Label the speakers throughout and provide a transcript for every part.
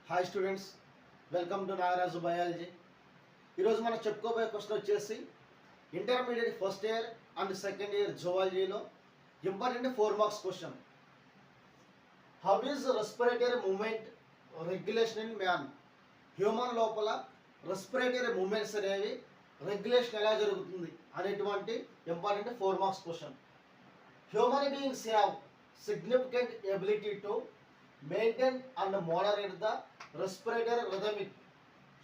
Speaker 1: Hi students, welcome to Nagaraju biology. ఈరోజు మనం చెప్పుకోబోయే క్వశ్చన్ వచ్చేసి intermediate first year and second year జువాలజీలో important 4 marks question. How is respiratory movement regulation in man? Human లోపల respiratory movements అనేవి regulation ఎలా జరుగుతుంది అనేటువంటి important 4 marks question. Human beings have significant ability to maintain and moderate the respiratory rhythm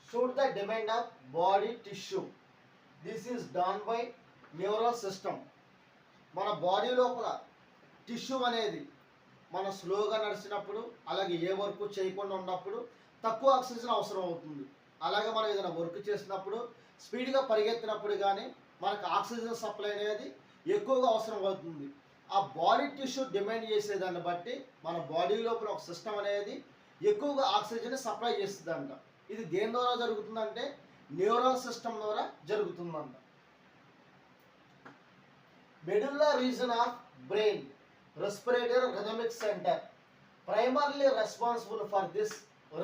Speaker 1: suit the demand of body tissue. This is done by neural system. మన body లోపల tissue అనేది మన స్లోగా నడిచినప్పుడు, అలాగే ఏ వర్క్ చేయకుండా ఉన్నప్పుడు తక్కువ ఆక్సిజన్ అవసరం అవుతుంది. అలాగే మనం ఏదైనా వర్క్ చేసినప్పుడు, స్పీడ్గా పరిగెత్తినప్పుడు కానీ మనకు ఆక్సిజన్ సప్లై అనేది ఎక్కువగా అవసరం అవుతుంది. ఆ బాడీ టిష్యూ డిమాండ్ చేసేదాన్ని బట్టి మన బాడీ లోపల ఒక సిస్టమ్ అనేది ఎక్కువగా ఆక్సిజన్ సప్లై చేస్తుందంట. ఇది దేని ద్వారా జరుగుతుందంటే న్యూరల్ సిస్టమ్ ద్వారా జరుగుతుందంట. Medulla reason of brain respiratory rhythmic centre primarily responsible for this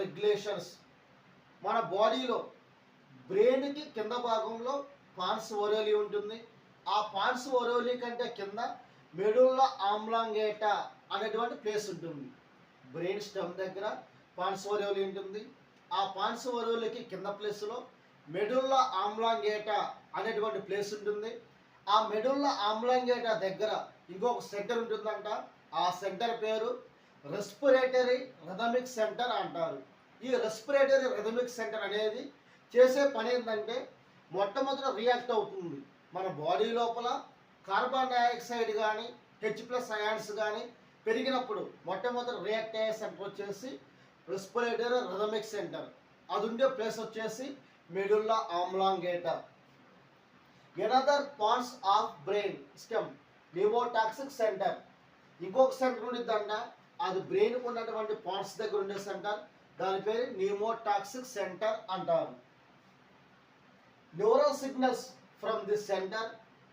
Speaker 1: regulations. మన బాడీలో బ్రెయిన్కి కింద భాగంలో పాన్స్ ఒరేలి ఉంటుంది. ఆ పాన్స్ ఒరేలి కంటే కింద మెడుల్లా ఆమ్లాంగేటా అనేటువంటి ప్లేస్ ఉంటుంది. బ్రెయిన్ స్టెమ్ దగ్గర పాన్స్ ఒరేలి ఉంటుంది. ఆ పాన్స్ ఒరేలికి కింద ప్లేస్లో మెడుల్లా ఆమ్లాంగేటా అనేటువంటి ప్లేస్ ఉంటుంది. ఆ మెడుల్లా ఆమ్లాంగేటా దగ్గర ఇంకొక సెంటర్ ఉంటుందంట. ఆ సెంటర్ పేరు రెస్పిరేటరీ రిథమిక్ సెంటర్ అంటారు. ఈ రెస్పిరేటరీ రిథమిక్ సెంటర్ అనేది చేసే పని ఏంటంటే మొట్టమొదట రియాక్ట్ అవుతుంది. మన బాడీ లోపల కార్బన్ డైఆక్సైడ్ కానీ H+ అయాన్స్ కానీ పెరిగినప్పుడు మొట్టమొదటి రియాక్ట్ అయ్యే సెంటర్ వచ్చేసి రెస్పిరేటరీ రిథమిక్ సెంటర్. అది ఉండే ప్లేస్ వచ్చేసి medulla oblongata. Another parts of brain stem pneumotaxic centre. ఇంకొక సెంటర్ ఉండిద్దంట, అది బ్రెయిన్కి ఉన్నటువంటి పార్ట్స్ దగ్గర ఉండే సెంటర్. దాని పేరు న్యూమోటాక్సిక్ సెంటర్ అంటారు. Neural signals from this centre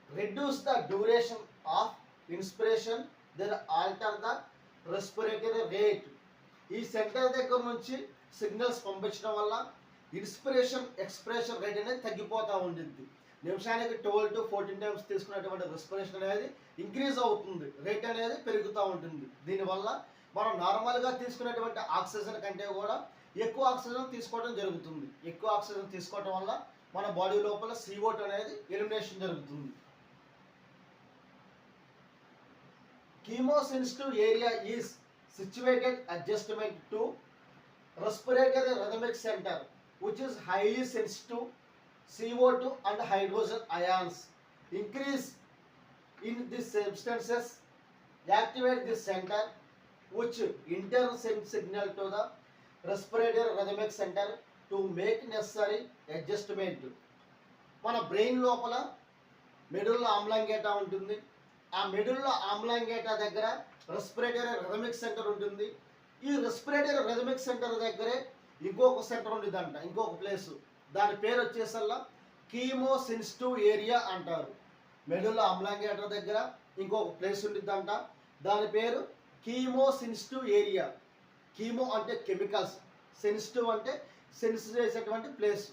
Speaker 1: reduce the duration of inspiration, then alter the respiratory rate. ఈ సెంటర్ దగ్గర నుంచి సిగ్నల్స్ పంపించడం వల్ల ఇన్స్పిరేషన్ ఎక్స్ప్రెషన్ రేట్ అనేది తగ్గిపోతూ ఉంటుంది. నిమిషానికి 12 to 14 టైమ్స్ తీసుకునేటువంటి రెస్పిరేషన్ అనేది ఇంక్రీజ్ అవుతుంది, రేట్ అనేది పెరుగుతూ ఉంటుంది. దీనివల్ల మనం నార్మల్గా తీసుకునేటువంటి ఆక్సిజన్ కంటే కూడా ఎక్కువ ఆక్సిజన్ తీసుకోవడం జరుగుతుంది. ఎక్కువ ఆక్సిజన్ తీసుకోవడం వల్ల మన బాడీ లోపల CO2 అనేది ఎలిమినేషన్ జరుగుతుంది. Chemosensitive area is situated adjustment to respiratory rhythmic center, which is highly sensitive CO2 and hydrogen ions. Increase in these substances activate this center, which in turn send signal to the respiratory rhythmic center to make necessary adjustment. మన brain లోపల medulla ఆమ్లాంగేటా ఉంటుంది. ఆ medulla ఆమ్లాంగేటా దగ్గర respiratory rhythmic centre ఉంటుంది. ఈ respiratory rhythmic centre దగ్గరే ఇంకొక centre ఉంటుందంట, ఇంకొక ప్లేసు. దాని పేరు వచ్చేసల్లా కీమోసెన్సిటివ్ ఏరియా అంటారు. మెడుల్లా ఆమ్లాంగేటా దగ్గర ఇంకొక ప్లేస్ ఉంటుందంట, దాని పేరు కీమోసెన్సిటివ్ ఏరియా. కీమో అంటే కెమికల్స్, సెన్సిటివ్ అంటే సెన్స్ చేసేటువంటి ప్లేస్.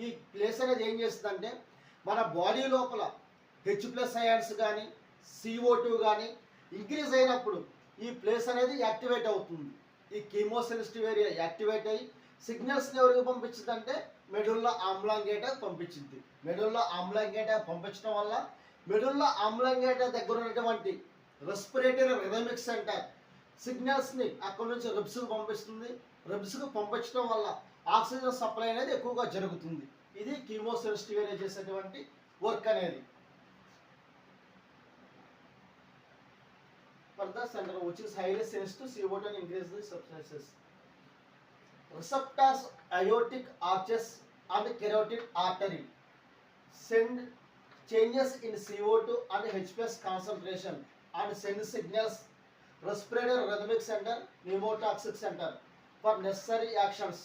Speaker 1: ఈ ప్లేస్ అనేది ఏం చేస్తుందంటే మన బాడీ లోపల H+ అయాన్స్ కానీ CO2 కానీ ఇంక్రీజ్ అయినప్పుడు ఈ ప్లేస్ అనేది యాక్టివేట్ అవుతుంది. ఈ కీమోసెన్సిటివ్ ఏరియా యాక్టివేట్ అయ్యి సిగ్నల్స్ని ఎవరికి పంపించిందంటే మెడుల్లా ఆమ్లాంగేటా పంపించింది. మెడుల్లా ఆమ్లాంగేటా పంపించడం వల్ల మెడుల్లా ఆమ్లాంగేటా దగ్గర ఉన్నటువంటి రెస్పిరేటరీ రిథమిక్ సెంటర్ సిగ్నల్స్ని అక్కడ నుంచి రిబ్స్కి పంపిస్తుంది. రిబ్స్కి పంపించడం వల్ల ఆక్సిజన్ సప్లై అనేది ఎక్కువగా జరుగుతుంది. ఇది కీమోసెన్సిటివ్ ఏరియా చేసేటువంటి వర్క్ అనేది. For the center which is highly sensitive CO2 and increase the substances. Receptors aortic arches and carotid artery send changes in CO2 and H+ concentration and send signals respiratory rhythmic center pneumotoxic center for necessary actions.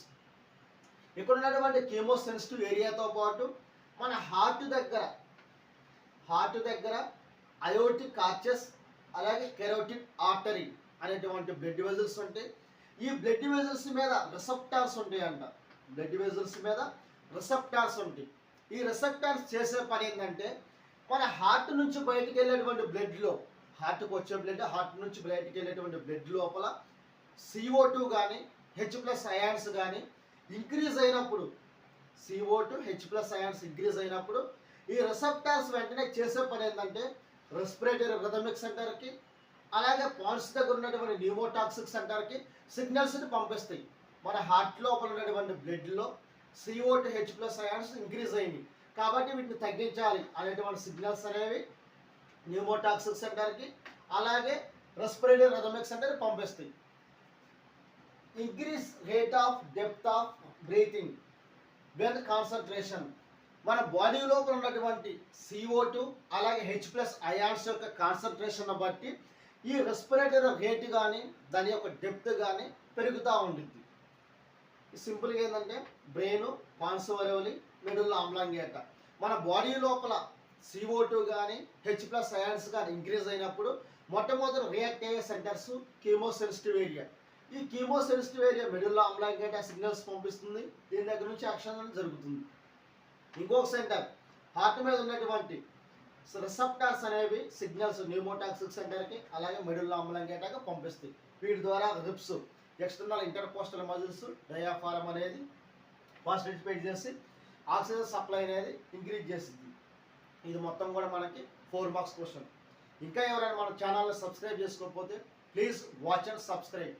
Speaker 1: ఇక్కడ ఉన్నటువంటి chemosensitive ఏరియాతో పాటు మన heart దగ్గర aortic arches అలాగే carotid artery అనేటువంటి blood vessels ఉంటాయి. ఈ blood vessels మీద రిసెప్టార్స్ ఉంటాయంట. బ్లడ్ వెజల్స్ మీద రిసెప్టార్స్ ఉంటాయి. ఈ రిసెప్టార్స్ చేసే పని ఏంటంటే మన హార్ట్ నుంచి బయటికి వెళ్ళేటువంటి బ్లడ్లో, హార్ట్కి వచ్చే బ్లడ్, హార్ట్ నుంచి బయటికి వెళ్ళేటువంటి బ్లడ్ లోపల CO2 కానీ H+ అయాన్స్ కానీ ఇంక్రీజ్ అయినప్పుడు, CO2 H+ అయాన్స్ ఇంక్రీజ్ అయినప్పుడు ఈ రిసెప్టార్స్ వెంటనే చేసే పని ఏంటంటే రెస్పిరేటరీ రిథమిక్ సెంటర్కి అలాగే పాన్స్ దగ్గర ఉన్నటువంటి న్యూమోటాక్సిక్ సెంటర్కి సిగ్నల్స్ని పంపిస్తాయి. మన హార్ట్ లోపల ఉన్నటువంటి బ్లడ్లో CO2 H+ అయాన్స్ ఇంక్రీజ్ అయింది కాబట్టి వీటిని తగ్గించాలి అనేటువంటి సిగ్నల్స్ అనేవి న్యూమోటాక్సిక్ సెంటర్కి అలాగే రెస్పిరేటరీ రిథమిక్ సెంటర్కి పంపిస్తాయి. Increase rate of depth of breathing when concentration. మన బాడీ లోపల ఉన్నటువంటి CO2 అలాగే H+ అయాన్స్ యొక్క కాన్సన్ట్రేషన్ బట్టి ఈ రెస్పిరేటరీ రేట్ కానీ దాని యొక్క డెప్త్ కానీ పెరుగుతూ ఉంటుంది. సింపుల్గా ఏంటంటే బ్రెయిన్, పాన్స్ వరేవలి, మెడుల్లా ఆమ్లాంగేటా, మన బాడీ లోపల CO2 కానీ H+ అయాన్స్ కానీ ఇంక్రీజ్ అయినప్పుడు మొట్టమొదటి రియాక్ట్ అయ్యే సెంటర్స్ కీమోసెన్సిటివ్ ఏరియా. ఈ కీమోసెన్సిటివ్ ఏరియా మెడుల్లా ఆమ్లాంగేటా సిగ్నల్స్ పంపిస్తుంది. దీని దగ్గర నుంచి యాక్షన్ అనేది జరుగుతుంది. ఇంకొక సెంటర్ హార్ట్ మీద ఉన్నటువంటి రిసెప్టార్స్ అనేవి సిగ్నల్స్ న్యూమోటాక్సిక్ సెంటర్కి అలాగే మెడుల్లా ఆమ్లాంగేటాకి పంపిస్తాయి. వీటి ద్వారా రిప్స్, ఎక్స్టర్నల్ ఇంటర్కోస్టల్ మజిల్స్, డయాఫారం అనేది పాజిటివేట్ చేసి ఆక్సిజన్ సప్లై అనేది ఇంక్రీజ్ చేస్తుంది. ఇది మొత్తం కూడా మనకి 4 మార్క్స్ క్వశ్చన్. ఇంకా ఎవరైనా మన ఛానల్ని సబ్స్క్రైబ్ చేసుకోకపోతే ప్లీజ్ వాచ్ అండ్ సబ్స్క్రైబ్.